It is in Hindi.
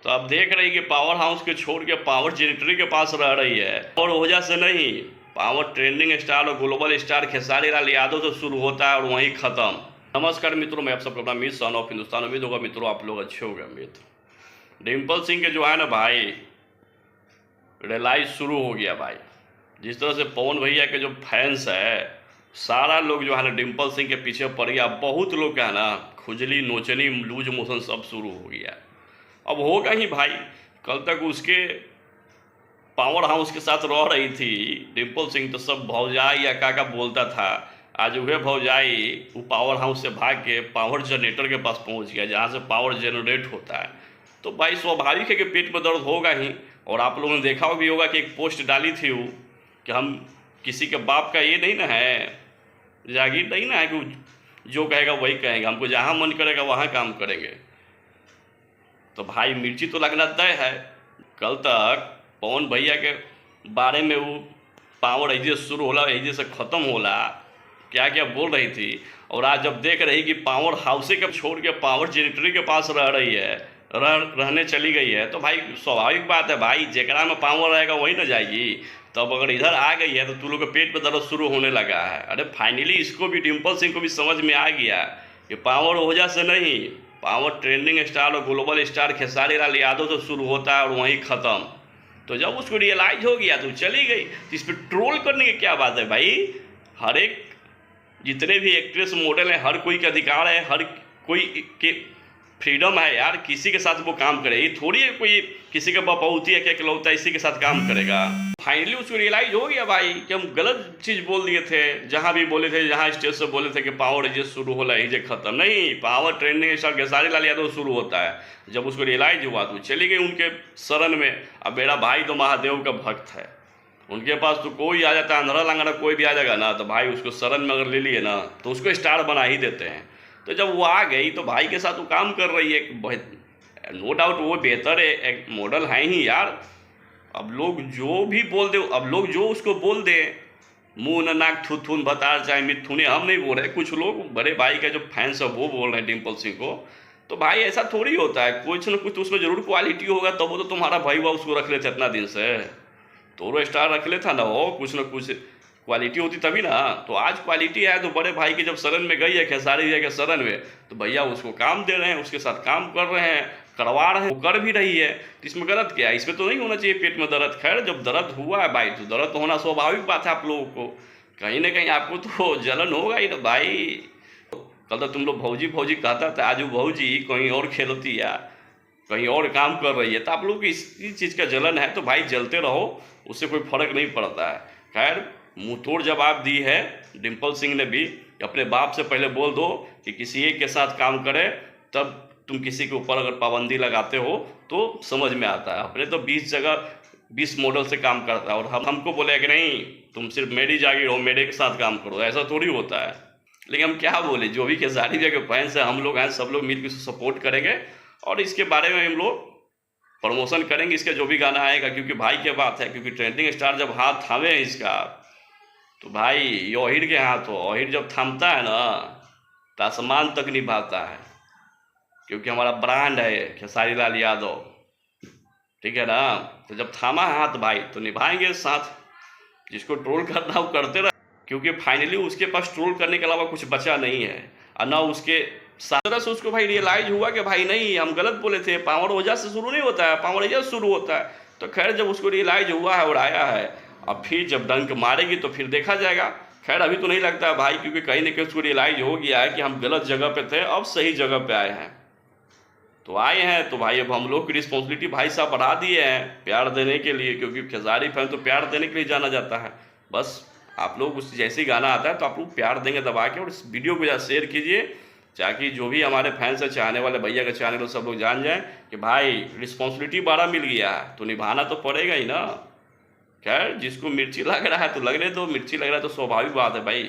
तो अब देख रही कि पावर हाउस के छोड़ के पावर जेनेटरी के पास रह रही है, और वजह से नहीं, पावर ट्रेंडिंग स्टार और ग्लोबल स्टार खेसारी लाल यादव से शुरू होता है और वहीं खत्म। नमस्कार मित्रों, मैं आप सबको अपना मित सन ऑफ हिंदुस्तान। उम्मीद होगा मित्रों आप लोग अच्छे हो गए। मित्र डिम्पल सिंह के जो है ना भाई, रिलाइज शुरू हो गया भाई। जिस तरह से पवन भैया के जो फैंस है, सारा लोग जो है ना डिम्पल सिंह के पीछे पड़ गया। बहुत लोग का है ना खुजली नोचनी लूज मोशन सब शुरू हो गया। अब होगा ही भाई। कल तक उसके पावर हाउस के साथ रह रही थी डिम्पल सिंह, तो सब भौजाई या काका बोलता था। आज वह भौजाई वो पावर हाउस से भाग के पावर जनरेटर के पास पहुंच गया, जहाँ से पावर जनरेट होता है। तो भाई स्वाभाविक है कि पेट में दर्द होगा ही। और आप लोगों ने देखा भी होगा कि एक पोस्ट डाली थी वो कि हम किसी के बाप का ये नहीं ना है, जागीर नहीं ना है कि जो कहेगा वही कहेंगे, हमको जहाँ मन करेगा वहाँ काम करेंगे। तो भाई मिर्ची तो लगना तय है। कल तक पवन भैया के बारे में वो पावर ऐसे शुरू होला ऐसे से ख़त्म होला, क्या क्या बोल रही थी। और आज जब देख रही कि पावर हाउसे के छोड़ के पावर जेनेटरी के पास रह रही है, रहने चली गई है, तो भाई स्वाभाविक बात है भाई, जेकरा में पावर रहेगा वही ना जाएगी। तब अगर इधर आ गई है तो तू लोग के पेट में दर्द शुरू होने लगा है। अरे फाइनली इसको भी, डिम्पल सिंह को भी समझ में आ गया कि पावर वजह से नहीं, पावर ट्रेंडिंग स्टार और ग्लोबल स्टार खेसारी लाल यादव से शुरू होता है और वहीं ख़त्म। तो जब उसको रियलाइज हो गया तो चली गई। तो इस पर ट्रोल करने की क्या बात है भाई। हर एक जितने भी एक्ट्रेस मॉडल हैं, हर कोई का अधिकार है, हर कोई के फ्रीडम है यार, किसी के साथ वो काम करे। ये थोड़ी है कोई किसी का बपौती है क्या इकलौता इसी के साथ काम करेगा। फाइनली उसको रियलाइज हो गया भाई कि हम गलत चीज़ बोल दिए थे। जहाँ भी बोले थे, जहाँ स्टेज से बोले थे कि पावर एजे शुरू होला एजे खत्म, नहीं, power trending star Khesari Lal Yadav शुरू होता है। जब उसको रियलाइज हुआ तो चली गई उनके शरण में। अब मेरा भाई तो महादेव का भक्त है, उनके पास तो कोई आ जाता है, अंधरा लंगड़ा कोई भी आ जाएगा ना, तो भाई उसको शरण में अगर ले लिए ना तो उसको स्टार बना ही देते हैं। तो जब वो आ गई तो भाई के साथ वो काम कर रही है, नो डाउट वो बेहतर है, एक मॉडल है ही यार। अब लोग जो भी बोल दे, अब लोग जो उसको बोल दे, मुंह न नाक थुथुन भतार चाहे मिथुने, हम नहीं बोल रहे, कुछ लोग बड़े भाई का जो फैंस है वो बोल रहे हैं डिम्पल सिंह को। तो भाई ऐसा थोड़ी होता है, कुछ न कुछ तो उसमें जरूर क्वालिटी होगा, तब वो तो तुम्हारा भाई हुआ उसको रख लेते इतना दिन से, तो स्टार रख लेता ना, हो कुछ न कुछ क्वालिटी होती तभी ना। तो आज क्वालिटी है तो बड़े भाई के जब शरण में गई है, खेसारी भैया के शरण में, तो भैया उसको काम दे रहे हैं, उसके साथ काम कर रहे हैं, करवा रहे हैं, वो कर भी रही है। तो इसमें गलत क्या है, इसमें तो नहीं होना चाहिए पेट में दर्द। खैर जब दर्द हुआ है भाई तो दर्द तो होना स्वाभाविक बात है। आप लोगों को कहीं ना कहीं आपको तो जलन होगा ही ना भाई। कल तो तुम लोग भौजी भौजी कहता था, आज वो भौजी कहीं और खेलती है, कहीं और काम कर रही है। तो आप लोग को इसी चीज़ का जलन है तो भाई जलते रहो, उससे कोई फर्क नहीं पड़ता है। खैर मुँह तोड़ जवाब दी है डिम्पल सिंह ने भी, अपने बाप से पहले बोल दो कि किसी एक के साथ काम करे, तब तुम किसी के ऊपर अगर पाबंदी लगाते हो तो समझ में आता है। अपने तो 20 जगह 20 मॉडल से काम करता है, और हमको बोले कि नहीं तुम सिर्फ मेरी जागीर हो, मेरे के साथ काम करो, ऐसा थोड़ी होता है। लेकिन हम क्या बोले, जो भी खेसारी भैया के फैंस हैं, हम लोग हैं, सब लोग मिलकर सपोर्ट करेंगे और इसके बारे में हम लोग प्रमोशन करेंगे, इसका जो भी गाना आएगा, क्योंकि भाई की बात है। क्योंकि ट्रेंडिंग स्टार जब हाथ थामे हैं इसका, तो भाई ये ओहिर के हाथ हो, ओहिर जब थामता है ना तो आसमान तक निभाता है, क्योंकि हमारा ब्रांड है खेसारी लाल यादव, ठीक है ना। तो जब थामा है हाथ भाई तो निभाएंगे साथ। जिसको ट्रोल करना वो करते रहे, क्योंकि फाइनली उसके पास ट्रोल करने के अलावा कुछ बचा नहीं है। और ना उसके तरह से उसको भाई रियलाइज हुआ कि भाई नहीं हम गलत बोले थे, पावर वजह से शुरू नहीं होता है, पावर वजह से शुरू होता है। तो खैर जब उसको रियलाइज हुआ है और आया है, अब फिर जब डंक मारेगी तो फिर देखा जाएगा। खैर अभी तो नहीं लगता है भाई, क्योंकि कहीं ना कहीं उसको रियलाइज हो गया है कि हम गलत जगह पे थे, अब सही जगह पे आए हैं। तो आए हैं तो भाई अब हम लोग की रिस्पॉन्सिबिलिटी भाई साहब बढ़ा दिए हैं प्यार देने के लिए, क्योंकि खेसारी फैन तो प्यार देने के लिए जाना जाता है। बस आप लोग उस जैसे ही गाना आता है तो आप लोग प्यार देंगे दबा के, और इस वीडियो को शेयर कीजिए, ताकि जो भी हमारे फैंस है, चाहने वाले भैया के चाहने वाले सब लोग जान जाएं कि भाई रिस्पॉन्सिबिलिटी बड़ा मिल गया है तो निभाना तो पड़ेगा ही ना। खैर जिसको मिर्ची लग रहा है तो लगने दो, मिर्ची लग रहा है तो स्वाभाविक बात है भाई।